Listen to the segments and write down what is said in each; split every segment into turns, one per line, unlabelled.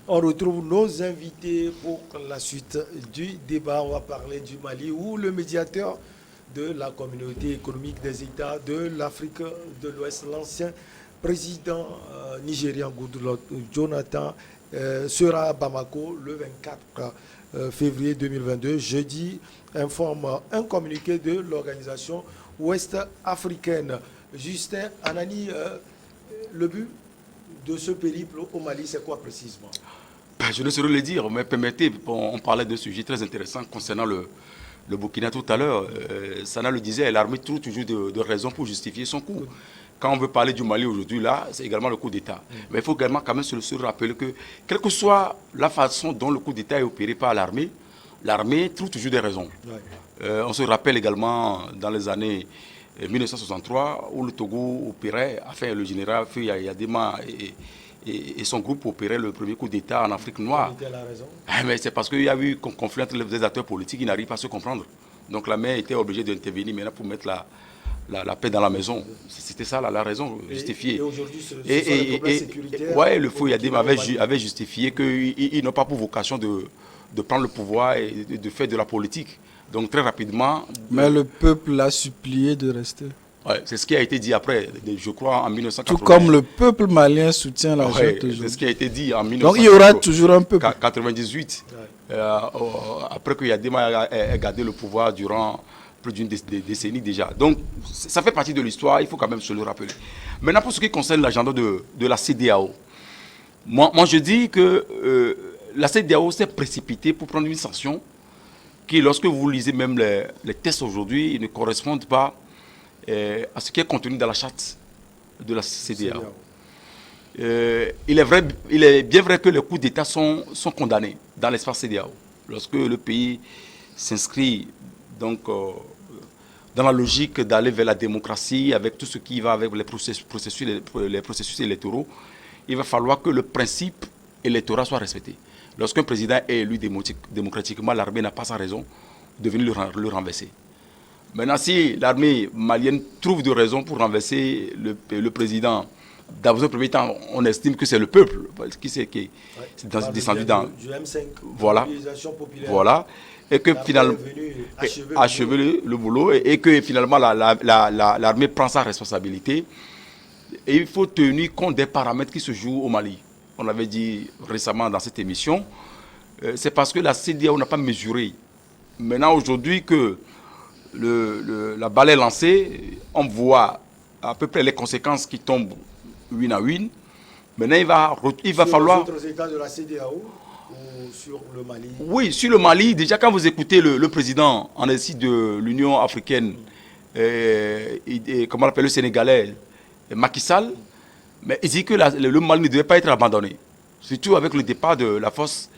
On retrouve nos invités pour la suite du débat. On va parler du Mali où le médiateur de la communauté économique des États de l'Afrique de l'Ouest, l'ancien président nigérian Goodluck Jonathan, sera à Bamako le 24 février 2022. Jeudi, informe un communiqué de l'organisation ouest africaine. Justin Anani, le but de ce périple au Mali, c'est quoi précisément?
Je ne saurais le dire, mais permettez, on parlait d'un sujet très intéressant concernant le Burkina tout à l'heure. Sana le disait, l'armée trouve toujours de raisons pour justifier son coup. Quand on veut parler du Mali aujourd'hui, là, c'est également le coup d'État. Mais il faut également quand même se rappeler que, quelle que soit la façon dont le coup d'État est opéré par l'armée trouve toujours des raisons. On se rappelle également dans les années 1963, où le Togo opérait, enfin le général Feu Yadema et son groupe opérait le premier coup d'État en Afrique noire. Mais c'est parce qu'il y a eu un conflit entre les acteurs politiques qui n'arrivent pas à se comprendre. Donc la mère était obligée d'intervenir maintenant pour mettre la paix dans la maison. C'était ça la raison justifiée.
Et aujourd'hui, ce sont les problèmes sécuritaires.
Ouais, le Feu Yadema avait justifié qu'ils n'ont pas pour vocation de prendre le pouvoir et de faire de la politique. Donc très rapidement...
Mais le peuple l'a supplié de rester.
Ouais, c'est ce qui a été dit après, je crois, en 1980.
Tout comme le peuple malien soutient la junte aujourd'hui.
C'est ce qui a été dit en 1998.
Donc il y aura toujours un peuple.
98, après que Yadema ait gardé le pouvoir durant plus d'une décennie déjà. Donc ça fait partie de l'histoire, il faut quand même se le rappeler. Maintenant, pour ce qui concerne l'agenda de la CEDEAO, moi je dis que la CEDEAO s'est précipitée pour prendre une sanction qui, lorsque vous lisez même les tests aujourd'hui, ne correspondent pas à ce qui est contenu dans la charte de la CEDEAO. Il est bien vrai que les coups d'État sont condamnés dans l'espace CEDEAO. Lorsque le pays s'inscrit donc dans la logique d'aller vers la démocratie, avec tout ce qui va avec les processus électoraux, il va falloir que le principe électoral soit respecté. Lorsqu'un président est élu démocratiquement, l'armée n'a pas sa raison de venir le renverser. Maintenant, si l'armée malienne trouve de raisons pour renverser le président, dans un premier temps, on estime que c'est le peuple qui est descendu dans...
Du M5,
voilà,
populaire.
Voilà. Et que finalement, achever le boulot, et que finalement l'armée prend sa responsabilité. Et il faut tenir compte des paramètres qui se jouent au Mali. On l'avait dit récemment dans cette émission. C'est parce que la CEDEAO n'a pas mesuré. Maintenant, aujourd'hui, que la balle est lancée, on voit à peu près les conséquences qui tombent une à une. Maintenant, il va falloir...
Sur les autres États de la CEDEAO ou sur le Mali?
Oui, sur le Mali, déjà quand vous écoutez le président en exil de l'Union africaine, comment on appelle le Sénégalais, Macky Sall, mais il dit que le Mali ne devait pas être abandonné. Surtout avec le départ de la force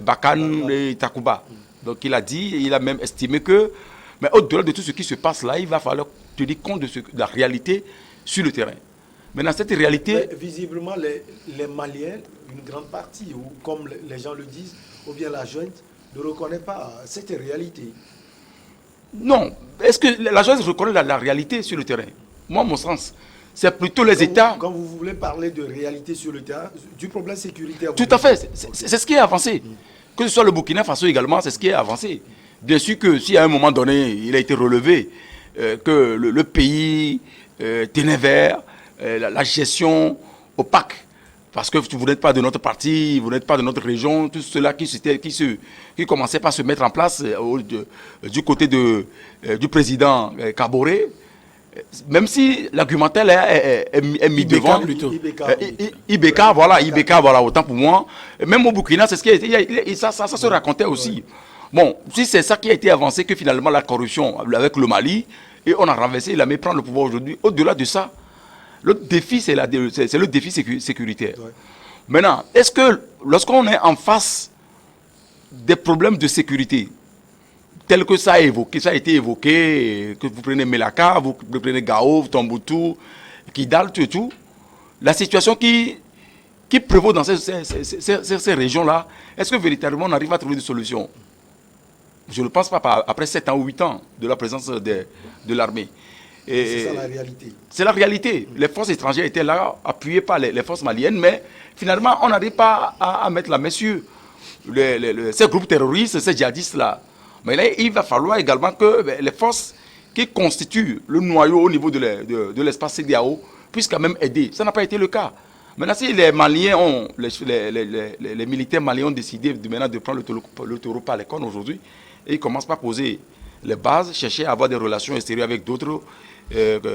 Barkhane et Takuba. Donc il a dit, il a même estimé que, mais au-delà de tout ce qui se passe là, il va falloir tenir compte de la réalité sur le terrain. Maintenant, cette réalité...
Mais visiblement, les Maliens, une grande partie, ou comme les gens le disent, ou bien la junte, ne reconnaît pas cette réalité.
Non. Est-ce que la junte reconnaît la réalité sur le terrain? Moi, mon sens, c'est plutôt les États...
Quand vous voulez parler de réalité sur le terrain, du problème sécuritaire...
Tout à fait. C'est ce qui est avancé. Que ce soit le Burkina Faso également, c'est ce qui est avancé. Bien sûr que si à un moment donné, il a été relevé que le pays ténévre, la gestion opaque, parce que vous n'êtes pas de notre parti, vous n'êtes pas de notre région, tout cela qui commençait par se mettre en place du côté du président Kaboré, même si l'argumentaire est mis devant. Ibeka, voilà, autant pour moi. Même au Burkina, c'est ce qui a été, ça se racontait aussi. Bon, si c'est ça qui a été avancé, que finalement la corruption avec le Mali, et on a renversé, il a mis prendre le pouvoir aujourd'hui, au-delà de ça, l'autre défi, c'est le défi sécuritaire. Ouais. Maintenant, est-ce que lorsqu'on est en face des problèmes de sécurité, tels que ça a été évoqué, que vous prenez Melaka, vous prenez Gao, Tombouctou, Kidal, tout, la situation qui prévaut dans ces régions-là, est-ce que véritablement on arrive à trouver des solutions? Je ne pense pas, après 7 ans ou 8 ans de la présence de l'armée.
C'est ça la réalité.
C'est la réalité. Les forces étrangères étaient là, appuyées par les forces maliennes, mais finalement, on n'arrive pas à mettre la main sur ces groupes terroristes, ces djihadistes-là. Mais là, il va falloir également que les forces qui constituent le noyau au niveau de l'espace CEDEAO puissent quand même aider. Ça n'a pas été le cas. Maintenant, si les Maliens ont, les militaires maliens ont décidé de prendre le taureau par les cornes aujourd'hui, et ils commencent par poser les bases, chercher à avoir des relations extérieures avec d'autres,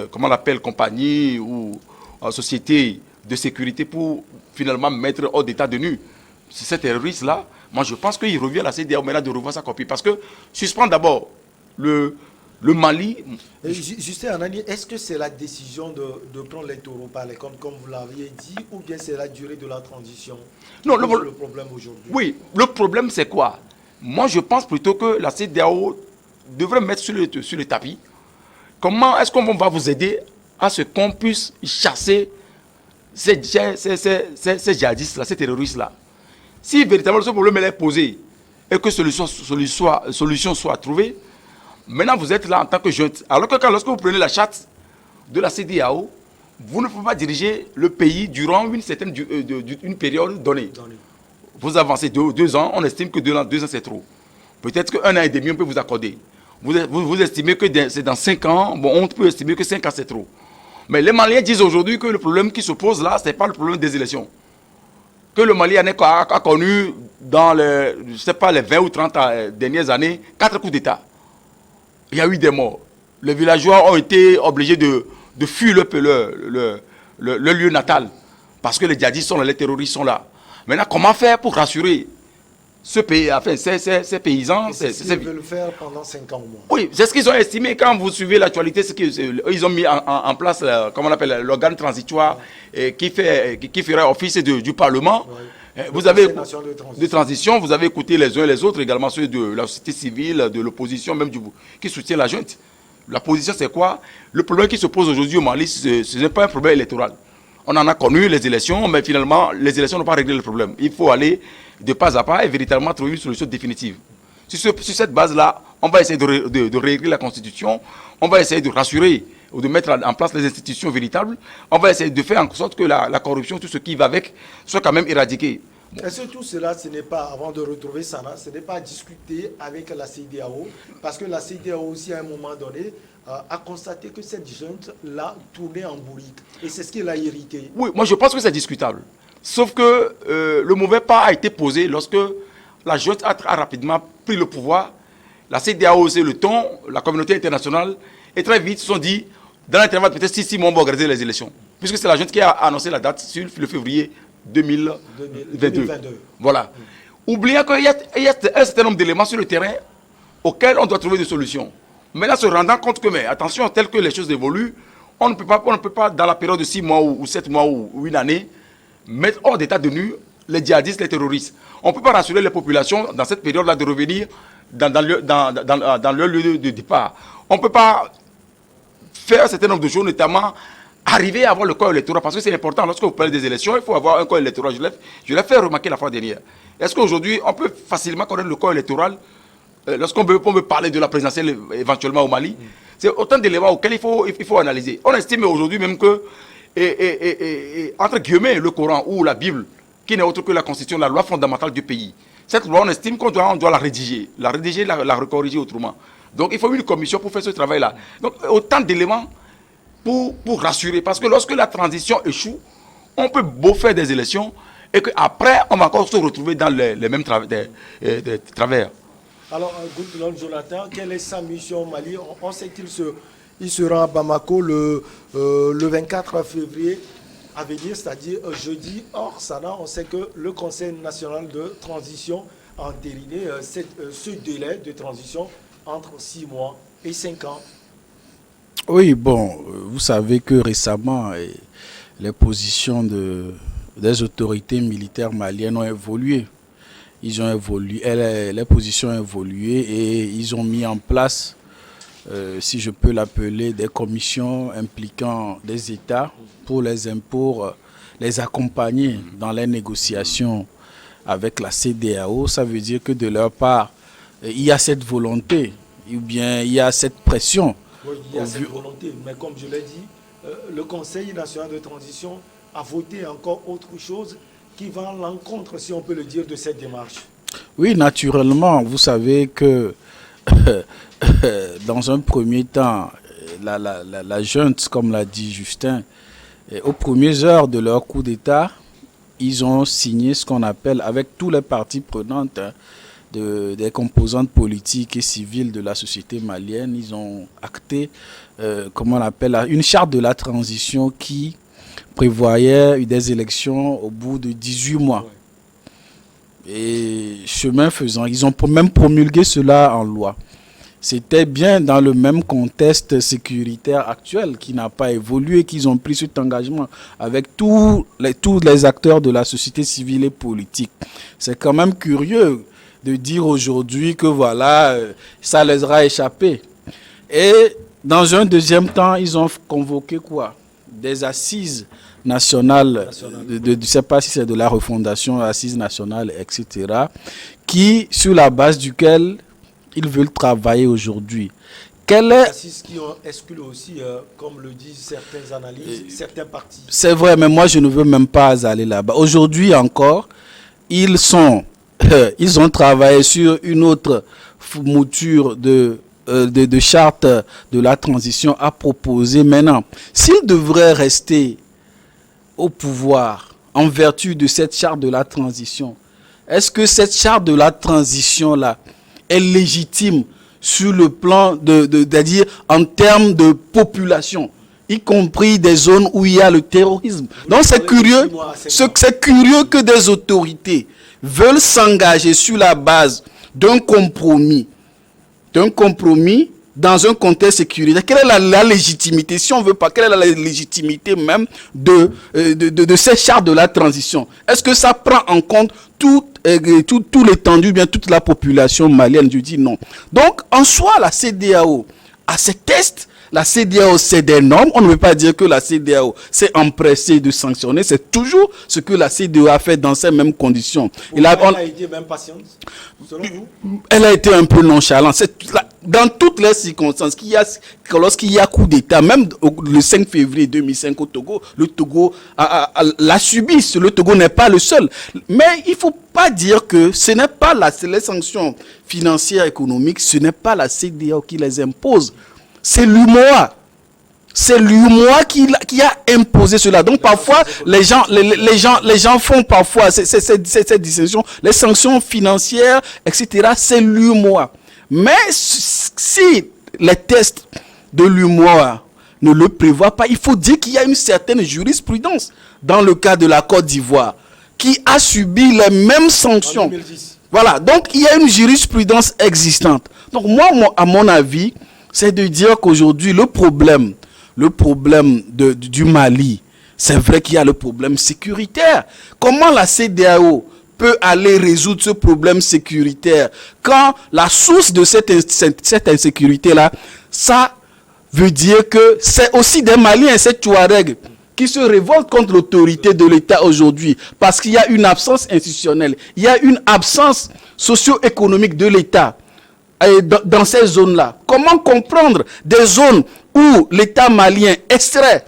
comment on l'appelle, compagnies ou sociétés de sécurité pour finalement mettre hors d'état de nu ces terroristes-là. Moi, je pense qu'il revient à la CEDEAO maintenant de revoir sa copie. Parce que suspendre d'abord le Mali.
Justin Anani, est-ce que c'est la décision de prendre les taureaux par les cornes, comme vous l'aviez dit, ou bien c'est la durée de la transition?
Non,
le problème aujourd'hui.
Oui, le problème c'est quoi? Moi, je pense plutôt que la CEDEAO devrait mettre sur le tapis. Comment est-ce qu'on va vous aider à ce qu'on puisse chasser ces djihadistes-là, ces terroristes-là? Si véritablement ce problème est posé et que solution soit trouvée, maintenant vous êtes là en tant que jeune. Alors que lorsque vous prenez la charte de la CEDEAO, vous ne pouvez pas diriger le pays durant une période donnée. Vous avancez 2 ans, on estime que 2 ans c'est trop. Peut-être qu'un an et demi on peut vous accorder. Vous estimez que c'est dans 5 ans, bon, on peut estimer que 5 ans c'est trop. Mais les Maliens disent aujourd'hui que le problème qui se pose là, ce n'est pas le problème des élections. Que le Mali a connu dans les 20 ou 30 dernières années 4 coups d'État. Il y a eu des morts. Les villageois ont été obligés de fuir le lieu natal parce que les djihadistes sont là, les terroristes sont là. Maintenant, comment faire pour rassurer ce pays, enfin, ces paysans?
C'est ce qu'ils veulent faire pendant 5 ans au moins.
Oui, c'est ce qu'ils ont estimé. Quand vous suivez l'actualité, ils ont mis en place, comment on appelle, l'organe transitoire qui ferait office du Parlement. Ouais. Vous avez de transition, vous avez écouté les uns et les autres, également ceux de la société civile, de l'opposition, même qui soutient la junte. La position, c'est quoi? Le problème qui se pose aujourd'hui au Mali, ce n'est pas un problème électoral. On en a connu les élections, mais finalement, les élections n'ont pas réglé le problème. Il faut aller de pas à pas et véritablement trouver une solution définitive. Sur cette base-là, on va essayer de régler la Constitution, on va essayer de rassurer ou de mettre en place les institutions véritables, on va essayer de faire en sorte que la corruption, tout ce qui va avec, soit quand même éradiqué.
Bon. Est-ce que tout cela, ce n'est pas, avant de retrouver Sana, ce n'est pas discuter avec la CEDEAO, parce que la CEDEAO aussi, à un moment donné, a constaté que cette junte-là tournait en bourrique. Et c'est ce qu'il a hérité.
Oui, moi je pense que c'est discutable. Sauf que le mauvais pas a été posé lorsque la junte a rapidement pris le pouvoir. La CEDEAO, c'est le ton, la communauté internationale, et très vite se sont dit, dans l'intervalle peut-être 6 mois, on va organiser les élections. Puisque c'est la junte qui a annoncé la date sur le février 2022. Voilà. Oublions qu'il y a un certain nombre d'éléments sur le terrain auxquels on doit trouver des solutions. Maintenant, se rendant compte que, mais attention, tel que les choses évoluent, on ne peut pas dans la période de 6 mois ou 7 mois ou une année, mettre hors d'état de nu les djihadistes, les terroristes. On ne peut pas rassurer les populations dans cette période-là de revenir dans leur lieu de départ. On ne peut pas faire un certain nombre de choses, notamment arriver à avoir le corps électoral, parce que c'est important. Lorsque vous parlez des élections, il faut avoir un corps électoral. Je l'ai fait remarquer la fois dernière. Est-ce qu'aujourd'hui, on peut facilement connaître le corps électoral lorsqu'on veut parler de la présidentielle éventuellement au Mali? C'est autant d'éléments auxquels il faut analyser. On estime aujourd'hui même que, entre guillemets, le Coran ou la Bible, qui n'est autre que la constitution, la loi fondamentale du pays, cette loi, on estime qu'on doit la rédiger, la recorriger autrement. Donc il faut une commission pour faire ce travail-là. Donc autant d'éléments pour rassurer. Parce que lorsque la transition échoue, on peut beau faire des élections et qu'après, on va encore se retrouver dans les mêmes travers.
Alors, Goudlon Jonathan, quelle est sa mission au Mali? On sait qu'il se rend à Bamako le 24 février à venir, c'est-à-dire jeudi. Or, Sana, on sait que le Conseil national de transition a entériné ce délai de transition entre 6 mois et 5 ans.
Oui, bon, vous savez que récemment, les positions des autorités militaires maliennes ont évolué. Ils ont évolué, les positions ont évolué et ils ont mis en place, si je peux l'appeler, des commissions impliquant des États pour les accompagner dans les négociations avec la CEDEAO. Ça veut dire que de leur part, il y a cette volonté, ou bien il y a cette pression
Oui, il y a cette volonté, mais comme je l'ai dit, le Conseil national de transition a voté encore autre chose qui va à l'encontre, si on peut le dire, de cette démarche.
Oui, naturellement, vous savez que dans un premier temps, la junte, comme l'a dit Justin, aux premières heures de leur coup d'État, ils ont signé ce qu'on appelle, avec tous les parties prenantes, des composantes politiques et civiles de la société malienne, ils ont acté, comment on appelle, une charte de la transition qui prévoyait des élections au bout de 18 mois. Et chemin faisant, ils ont même promulgué cela en loi. C'était bien dans le même contexte sécuritaire actuel qui n'a pas évolué, qu'ils ont pris cet engagement avec tous les acteurs de la société civile et politique. C'est quand même curieux de dire aujourd'hui que voilà, ça les aura échappé. Et dans un deuxième temps, ils ont convoqué quoi? Des assises nationales, je ne sais pas si c'est de la refondation, assises nationales, etc., sur la base duquel ils veulent travailler aujourd'hui. Quelle est...
Assises qui ont exclu aussi, comme le disent certaines analyses, certains partis.
C'est vrai, mais moi je ne veux même pas aller là-bas. Aujourd'hui encore, ils ont travaillé sur une autre mouture de charte de la transition à proposer maintenant. S'ils devraient rester au pouvoir en vertu de cette charte de la transition, est-ce que cette charte de la transition-là est légitime sur le plan c'est-à-dire en termes de population, y compris des zones où il y a le terrorisme? Donc c'est curieux que des autorités veulent s'engager sur la base d'un compromis dans un contexte sécuritaire. Quelle est la légitimité, si on veut pas, quelle est la légitimité même de ces chartes de la transition? Est-ce que ça prend en compte tout l'étendue, bien toute la population malienne? Je dis non. Donc, en soi, la CEDEAO a ses tests. La CEDEAO, c'est des normes. On ne veut pas dire que la CEDEAO s'est empressée de sanctionner. C'est toujours ce que la CEDEAO a fait dans ces mêmes conditions.
Elle a été même patiente, selon vous?
Elle a été un peu nonchalante. Dans toutes les circonstances, lorsqu'il y a coup d'État, même le 5 février 2005 au Togo, le Togo l'a subi. Le Togo n'est pas le seul. Mais il ne faut pas dire que ce n'est pas les sanctions financières, économiques, ce n'est pas la CEDEAO qui les impose. C'est l'UMOA. C'est l'UMOA qui a imposé cela. Donc parfois, les gens font parfois cette distinction. Les sanctions financières, etc., c'est l'UMOA. Mais si les tests de l'UMOA ne le prévoient pas, il faut dire qu'il y a une certaine jurisprudence dans le cas de la Côte d'Ivoire qui a subi les mêmes sanctions.
En 2010.
Voilà, donc il y a une jurisprudence existante. Donc moi, à mon avis, c'est de dire qu'aujourd'hui, le problème du Mali, c'est vrai qu'il y a le problème sécuritaire. Comment la CEDEAO peut aller résoudre ce problème sécuritaire quand la source de cette insécurité-là, ça veut dire que c'est aussi des Maliens, ces Touaregs, qui se révoltent contre l'autorité de l'État aujourd'hui parce qu'il y a une absence institutionnelle, il y a une absence socio-économique de l'État. Dans ces zones-là. Comment comprendre des zones où l'État malien extrait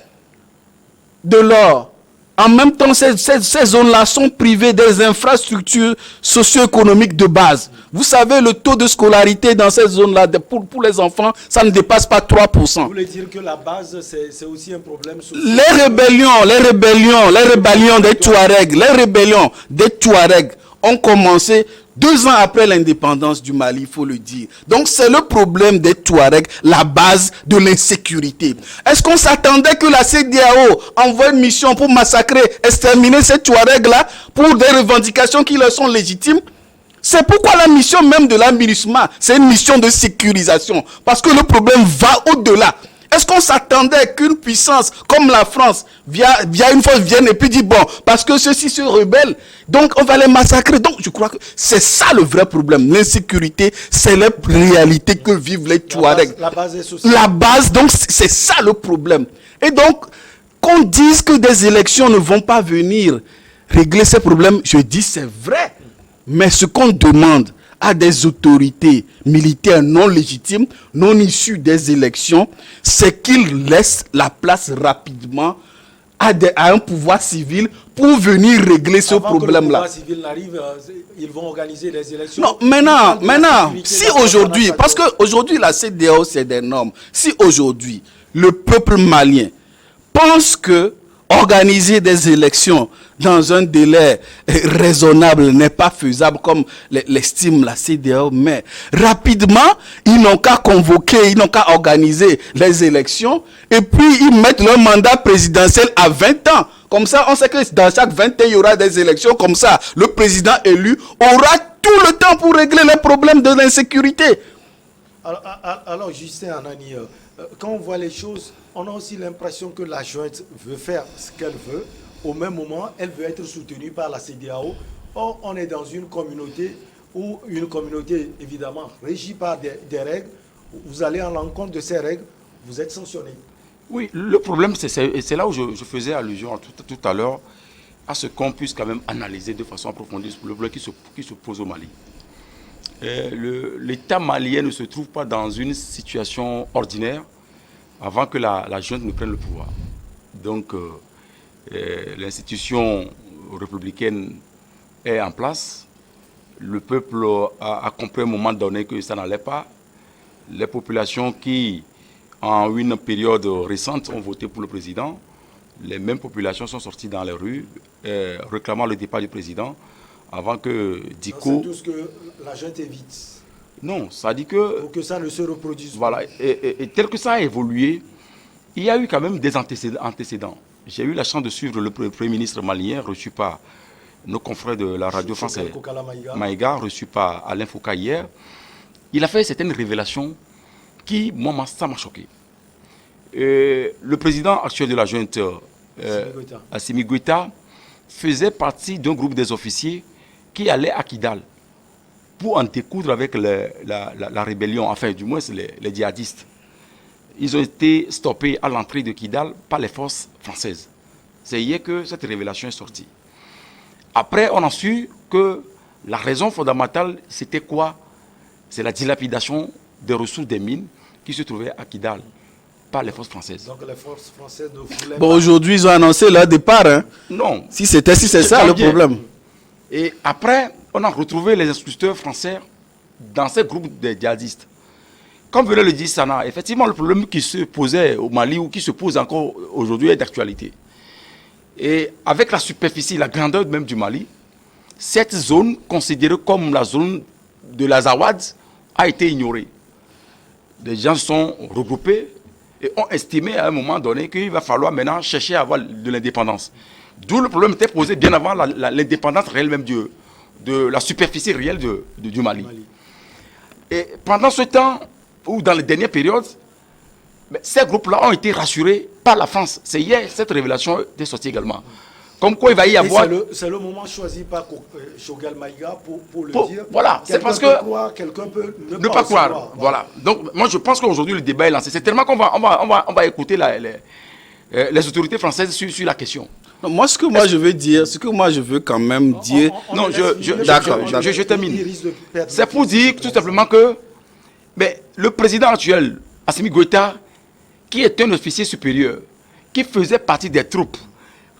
de l'or? En même temps, ces zones-là sont privées des infrastructures socio-économiques de base. Vous savez, le taux de scolarité dans ces zones-là, pour les enfants, ça ne dépasse pas 3%.
Vous voulez dire que la base, c'est aussi un problème social?
Les rébellions des Touaregs ont commencé 2 ans après l'indépendance du Mali, il faut le dire. Donc c'est le problème des Touaregs, la base de l'insécurité. Est-ce qu'on s'attendait que la CEDEAO envoie une mission pour massacrer, exterminer ces Touaregs-là pour des revendications qui leur sont légitimes? C'est pourquoi la mission même de la MINUSMA, c'est une mission de sécurisation. Parce que le problème va au-delà. Est-ce qu'on s'attendait qu'une puissance comme la France, via une force, vienne et puis dit, bon, parce que ceux-ci se rebellent, donc on va les massacrer. Donc je crois que c'est ça le vrai problème. L'insécurité, c'est la réalité que vivent les Touaregs.
La base est sociale.
La base, donc c'est ça le problème. Et donc, qu'on dise que des élections ne vont pas venir régler ces problèmes, je dis c'est vrai. Mais ce qu'on demande à des autorités militaires non légitimes, non issues des élections, c'est qu'il laisse la place rapidement à un pouvoir civil pour venir régler ce problème-là.
Le pouvoir civil n'arrive, ils vont organiser des élections.
Non, maintenant, si aujourd'hui, parce qu'aujourd'hui la CEDEAO c'est des normes, si aujourd'hui le peuple malien pense que organiser des élections dans un délai raisonnable n'est pas faisable comme l'estime la CEDEAO, mais rapidement, ils n'ont qu'à convoquer, ils n'ont qu'à organiser les élections et puis ils mettent leur mandat présidentiel à 20 ans. Comme ça, on sait que dans chaque 20 ans, il y aura des élections. Comme ça, le président élu aura tout le temps pour régler les problèmes de l'insécurité.
Alors Justin Anani, quand on voit les choses, on a aussi l'impression que la junte veut faire ce qu'elle veut. Au même moment, elle veut être soutenue par la CEDEAO. Or, on est dans une communauté évidemment régie par des règles. Vous allez en l'encontre de ces règles, vous êtes sanctionné.
Oui, le problème, c'est là où je faisais allusion tout à l'heure à ce qu'on puisse quand même analyser de façon approfondie le problème qui se pose au Mali. L'État malien ne se trouve pas dans une situation ordinaire avant que la junte ne prenne le pouvoir. Donc, l'institution républicaine est en place. Le peuple a compris à un moment donné que ça n'allait pas. Les populations qui, en une période récente, ont voté pour le président, les mêmes populations sont sorties dans les rues réclamant le départ du président avant que Diko...
C'est tout ce que la junte évite.
Non, ça dit que...
Pour que ça ne se reproduise
voilà,
pas.
Et tel que ça a évolué, il y a eu quand même des antécédents. J'ai eu la chance de suivre le Premier ministre malien, reçu par nos confrères de la radio française, Maïga, reçu par Alain Foucault hier. Il a fait certaines révélations qui, moi, ça m'a choqué. Le président actuel de la junte, Assimi Goïta, faisait partie d'un groupe des officiers qui allait à Kidal pour en découdre avec la rébellion, enfin du moins les djihadistes. Ils ont été stoppés à l'entrée de Kidal par les forces françaises. C'est hier que cette révélation est sortie. Après, on a su que la raison fondamentale, c'était quoi? C'est la dilapidation des ressources des mines qui se trouvaient à Kidal par les forces françaises.
Donc les forces françaises ne voulaient
Bon,
pas...
aujourd'hui, ils ont annoncé leur départ. Hein.
Non.
Si c'est ça le problème.
Et après, on a retrouvé les instructeurs français dans ces groupes de djihadistes. Comme venait le dire Sana, effectivement, le problème qui se posait au Mali ou qui se pose encore aujourd'hui est d'actualité. Et avec la superficie, la grandeur même du Mali, cette zone, considérée comme la zone de l'Azawad, a été ignorée. Les gens sont regroupés et ont estimé à un moment donné qu'il va falloir maintenant chercher à avoir de l'indépendance. D'où le problème était posé bien avant l'indépendance réelle même de la superficie réelle du Mali. Et pendant ce temps, ou dans les dernières périodes, ces groupes-là ont été rassurés par la France. C'est hier cette révélation est sortie également. Comme quoi il va y avoir...
C'est le moment choisi par Choguel Maïga pour le dire.
Voilà, c'est parce que...
Quelqu'un peut
ne pas croire. Voilà. Donc moi je pense qu'aujourd'hui le débat est lancé. C'est tellement qu'on va écouter les autorités françaises sur la question.
Non, moi ce que moi je veux dire, ce que moi je veux quand même dire...
Non, je termine. C'est pour dire tout simplement que le président actuel, Assimi Goïta, qui est un officier supérieur, qui faisait partie des troupes,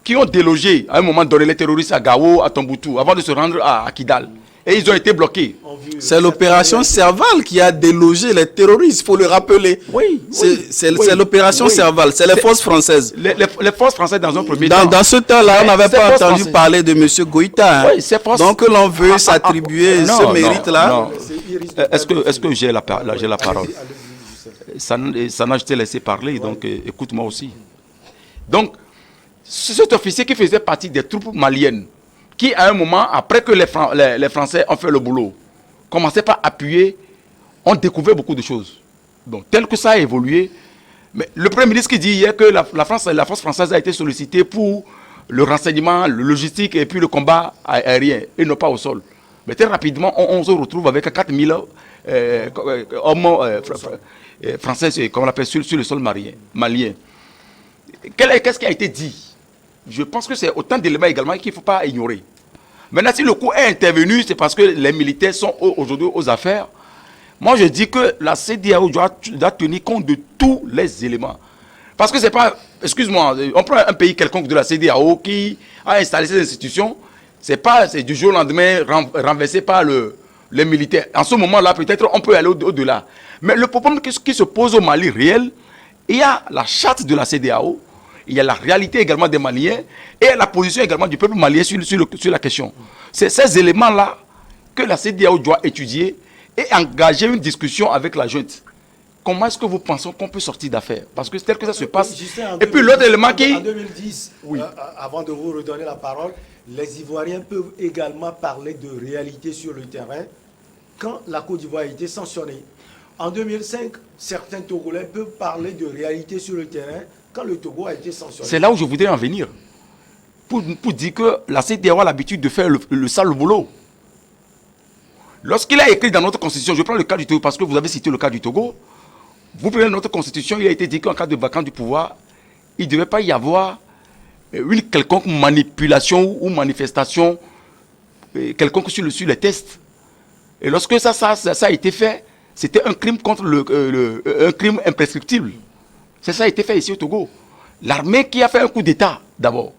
qui ont délogé à un moment donné les terroristes à Gao, à Tombouctou, avant de se rendre à Kidal. Et ils ont été bloqués.
C'est l'opération Serval qui a délogé les terroristes, il faut le rappeler.
Oui.
C'est l'opération Serval, c'est les forces françaises.
Les forces françaises dans un premier temps.
Dans ce temps-là, on n'avait pas entendu parler de M. Goïta. Hein.
Oui,
donc l'on veut s'attribuer ce mérite-là.
Est-ce que j'ai la parole? Ça n'a je t'ai laissé parler, donc écoute-moi aussi. Donc, cet officier qui faisait partie des troupes maliennes, qui à un moment, après que les Français ont fait le boulot, commençaient par appuyer, ont découvert beaucoup de choses. Donc, tel que ça a évolué, mais le Premier ministre qui dit hier que la force française a été sollicitée pour le renseignement, le logistique et puis le combat aérien, et non pas au sol. Mais très rapidement, on se retrouve avec 4000 hommes français, comme on l'appelle, sur le sol malien. Qu'est-ce qui a été dit? Je pense que c'est autant d'éléments également qu'il ne faut pas ignorer. Maintenant, si le coup est intervenu, c'est parce que les militaires sont aujourd'hui aux affaires. Moi, je dis que la CEDEAO doit tenir compte de tous les éléments. Parce que c'est pas, excuse-moi, on prend un pays quelconque de la CEDEAO qui a installé ces institutions, c'est du jour au lendemain renversé par les militaires. En ce moment-là, peut-être on peut aller au-delà. Mais le problème qui se pose au Mali réel, il y a la charte de la CEDEAO, il y a la réalité également des Maliens et la position également du peuple malien sur la question. C'est ces éléments-là que la CEDEAO doit étudier et engager une discussion avec la junte. Comment est-ce que vous pensez qu'on peut sortir d'affaires? Parce que c'est tel que ça se passe. Et puis l'autre élément qui...
En 2010, oui. Avant de vous redonner la parole, les Ivoiriens peuvent également parler de réalité sur le terrain quand la Côte d'Ivoire a été sanctionnée. En 2005, certains Togolais peuvent parler de réalité sur le terrain quand le Togo a été sanctionné.
C'est là où je voudrais en venir. Pour dire que la CEDEAO a l'habitude de faire le sale boulot. Lorsqu'il a écrit dans notre constitution, je prends le cas du Togo parce que vous avez cité le cas du Togo, vous prenez notre constitution, il a été dit qu'en cas de vacance du pouvoir, il ne devait pas y avoir une quelconque manipulation ou manifestation quelconque sur les tests. Et lorsque ça a été fait, c'était un crime contre un crime imprescriptible. Ça a été fait ici au Togo. L'armée qui a fait un coup d'État, d'abord.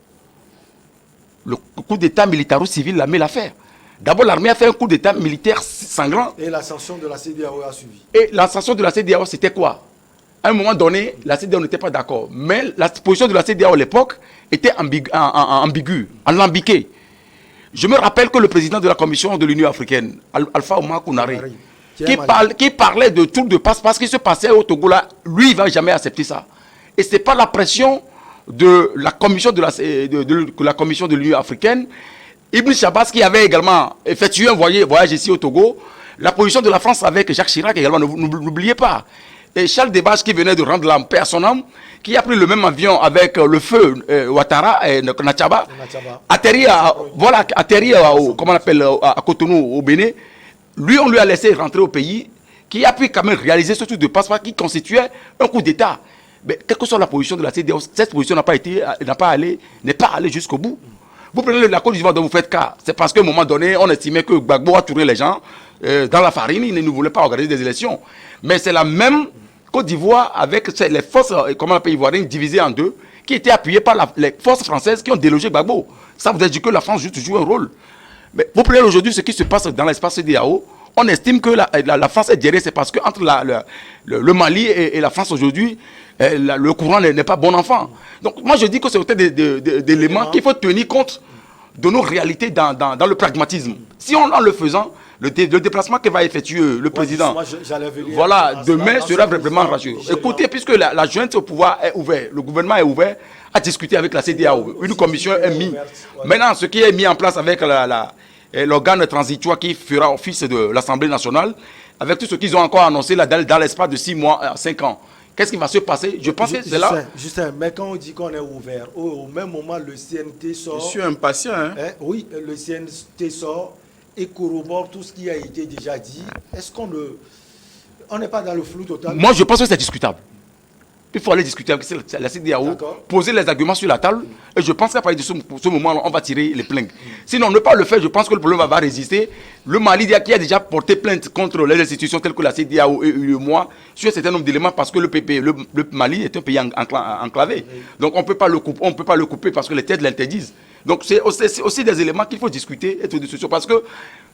Le coup d'État militaro-civil, l'armée l'a fait. D'abord, l'armée a fait un coup d'État militaire sanglant.
Et la sanction de la CEDEAO a suivi.
Et la sanction de la CEDEAO, c'était quoi? À un moment donné, la CEDEAO n'était pas d'accord. Mais la position de la CEDEAO à l'époque était ambiguë, alambiquée. Je me rappelle que le président de la Commission de l'Union africaine, Alpha Oumar Kounaré, qui parlait de tour de passe-passe qui se passait au Togo, là, lui, il ne va jamais accepter ça. Et ce n'est pas la pression de la Commission de l'Union africaine. Ibn Chabas qui avait également effectué un voyage ici au Togo, la position de la France avec Jacques Chirac également, n'oubliez pas. Et Charles Debache qui venait de rendre la paix à son âme, qui a pris le même avion avec le feu Ouattara et Nachaba, atterri à Cotonou au Bénin. Lui, on lui a laissé rentrer au pays, qui a pu quand même réaliser ce truc de passe-passe qui constituait un coup d'État. Mais quelle que soit la position de la CEDEAO, cette position n'est pas allée jusqu'au bout. Vous prenez la Côte d'Ivoire dont vous faites cas, c'est parce qu'à un moment donné, on estimait que Gbagbo a tourné les gens dans la farine, il ne voulait pas organiser des élections. Mais c'est la même Côte d'Ivoire avec les forces, ivoiriennes divisées en deux, qui étaient appuyées par les forces françaises qui ont délogé Gbagbo. Ça vous a dit que la France joue un rôle. Mais vous prenez aujourd'hui ce qui se passe dans l'espace CEDEAO, on estime que la France est derrière, c'est parce qu'entre le Mali et la France aujourd'hui, le courant n'est pas bon enfant. Donc moi je dis que c'est autant d'éléments qu'il faut tenir compte de nos réalités dans le pragmatisme. Si en le faisant, le déplacement que va effectuer le président, voilà, demain sera vraiment rassurant. Écoutez, puisque la junte au pouvoir est ouverte, le gouvernement est ouvert à discuter avec la CEDEAO. Une commission est mise. Maintenant, ce qui est mis en place avec l'organe transitoire qui fera office de l'Assemblée nationale, avec tout ce qu'ils ont encore annoncé là, dans l'espace de 6 mois à 5 ans. Qu'est-ce qui va se passer? Je pense que c'est là.
Justin, mais quand on dit qu'on est ouvert, au même moment, le CNT sort.
Je suis impatient.
Oui, le CNT sort et corrobore tout ce qui a été déjà dit. Est-ce qu'on n'est pas dans le flou total?
Moi, je pense que c'est discutable. Il faut aller discuter avec la CEDEAO, poser les arguments sur la table. Et je pense qu'à partir de ce moment-là, on va tirer les plaintes. Sinon, ne pas le faire, je pense que le problème va résister. Le Mali qui a déjà porté plainte contre les institutions telles que la CEDEAO et UEMOA sur un certain nombre d'éléments parce que le Mali est un pays enclavé. Donc on ne peut pas le couper parce que les têtes l'interdisent. Donc c'est aussi des éléments qu'il faut discuter et trouver des solutions. Parce que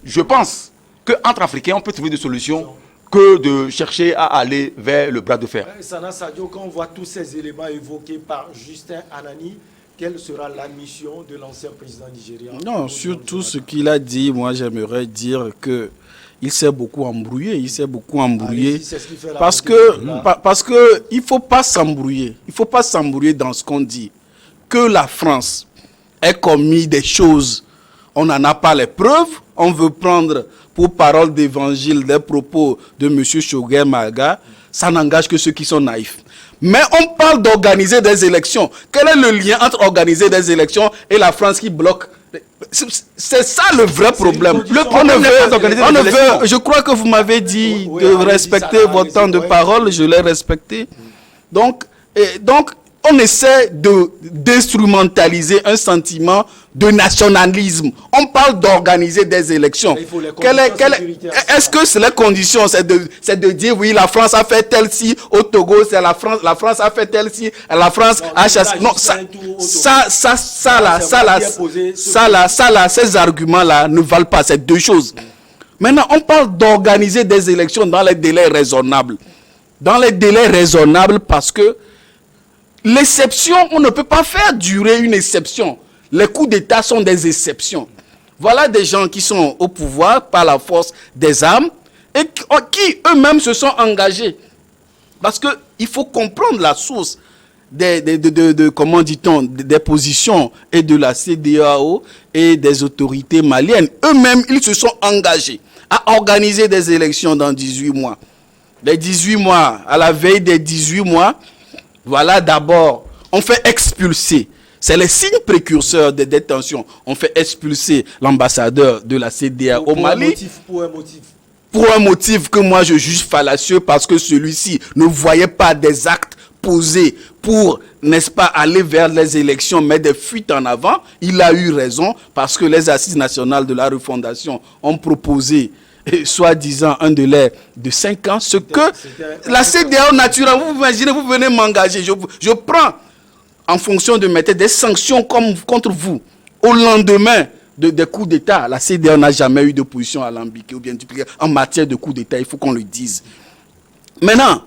je pense qu'entre Africains, on peut trouver des solutions que de chercher à aller vers le bras de fer.
Sana Sadio, quand on voit tous ces éléments évoqués par Justin Anani, quelle sera la mission de l'ancien président nigérien?
Non, sur tout ce qu'il a dit, moi j'aimerais dire que il s'est beaucoup embrouillé. Parce que il faut pas s'embrouiller. Il faut pas s'embrouiller dans ce qu'on dit. Que la France ait commis des choses, on n'en a pas les preuves. On veut prendre pour parole d'évangile des propos de M. Choguel Maga, ça n'engage que ceux qui sont naïfs. Mais on parle d'organiser des élections. Quel est le lien entre organiser des élections et la France qui bloque? C'est ça le vrai problème. Je crois que vous m'avez dit de respecter votre temps de parole, je l'ai respecté. Donc, on essaie d'instrumentaliser un sentiment de nationalisme. On parle d'organiser des élections. Est-ce que c'est les conditions? C'est de dire, oui, la France a fait tel ci, au Togo, c'est la France a fait tel ci, la France a chassé. Non, ces arguments-là ne valent pas. C'est deux choses. Maintenant, on parle d'organiser des élections dans les délais raisonnables. Dans les délais raisonnables parce que l'exception, on ne peut pas faire durer une exception. Les coups d'État sont des exceptions. Voilà des gens qui sont au pouvoir par la force des armes et qui eux-mêmes se sont engagés. Parce qu'il faut comprendre la source comment dit-on, des positions et de la CEDEAO et des autorités maliennes. Eux-mêmes, ils se sont engagés à organiser des élections dans 18 mois. Les 18 mois, à la veille des 18 mois, voilà, d'abord, on fait expulser. C'est les signes précurseurs des détentions. On fait expulser l'ambassadeur de la CEDEAO au Mali. Pour un motif que moi je juge fallacieux parce que celui-ci ne voyait pas des actes posés pour, n'est-ce pas, aller vers les élections, mais des fuites en avant. Il a eu raison parce que les assises nationales de la refondation ont proposé soi-disant un délai de 5 ans, ce que la CEDEAO naturellement, vous imaginez, vous venez m'engager, je prends en fonction de mettre des sanctions contre vous. Au lendemain des coups d'État, la CEDEAO n'a jamais eu de position alambiquée ou bien dupliquée en matière de coups d'État, il faut qu'on le dise. Maintenant,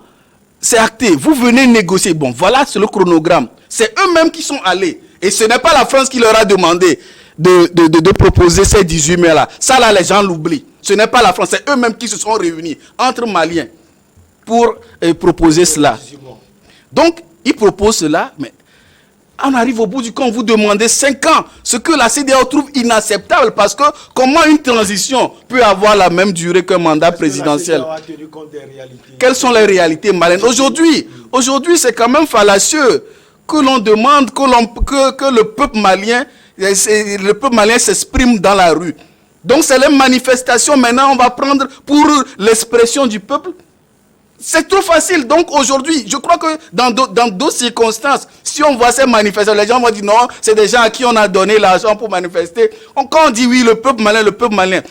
c'est acté, vous venez négocier, bon voilà, c'est le chronogramme. C'est eux-mêmes qui sont allés, et ce n'est pas la France qui leur a demandé de proposer ces 18 mai-là. Ça là, les gens l'oublient. Ce n'est pas la France, c'est eux-mêmes qui se sont réunis entre Maliens pour proposer cela. Donc, ils proposent cela, mais on arrive au bout du compte, vous demandez 5 ans, ce que la CEDEAO trouve inacceptable, parce que comment une transition peut avoir la même durée qu'un mandat présidentiel? Quelles sont les réalités maliennes? Aujourd'hui, c'est quand même fallacieux que l'on demande que le peuple malien s'exprime dans la rue. Donc c'est les manifestations, maintenant on va prendre pour l'expression du peuple. C'est trop facile. Donc aujourd'hui, je crois que dans d'autres circonstances, si on voit ces manifestations, les gens vont dire non, c'est des gens à qui on a donné l'argent pour manifester. Quand on dit oui, le peuple malien,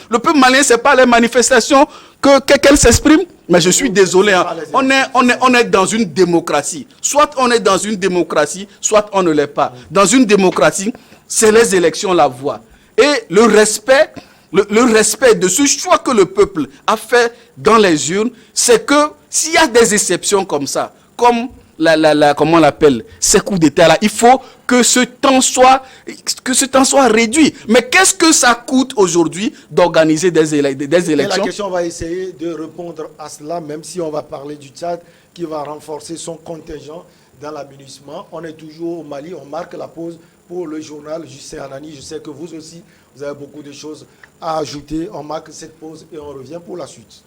c'est pas les manifestations qu'elle s'exprime. Mais je suis désolé, hein. On est dans une démocratie. Soit on est dans une démocratie, soit on ne l'est pas. Dans une démocratie, c'est les élections la voie. Et le respect de ce choix que le peuple a fait dans les urnes, c'est que s'il y a des exceptions comme ça, comme comment on l'appelle, ces coups d'État-là, il faut que ce temps soit réduit. Mais qu'est-ce que ça coûte aujourd'hui d'organiser des élections?
Et la question, on va essayer de répondre à cela, même si on va parler du Tchad, qui va renforcer son contingent dans l'aménagement. On est toujours au Mali, on marque la pause pour le journal Justin Anani. Je sais que vous aussi, vous avez beaucoup de choses à ajouter. On marque cette pause et on revient pour la suite.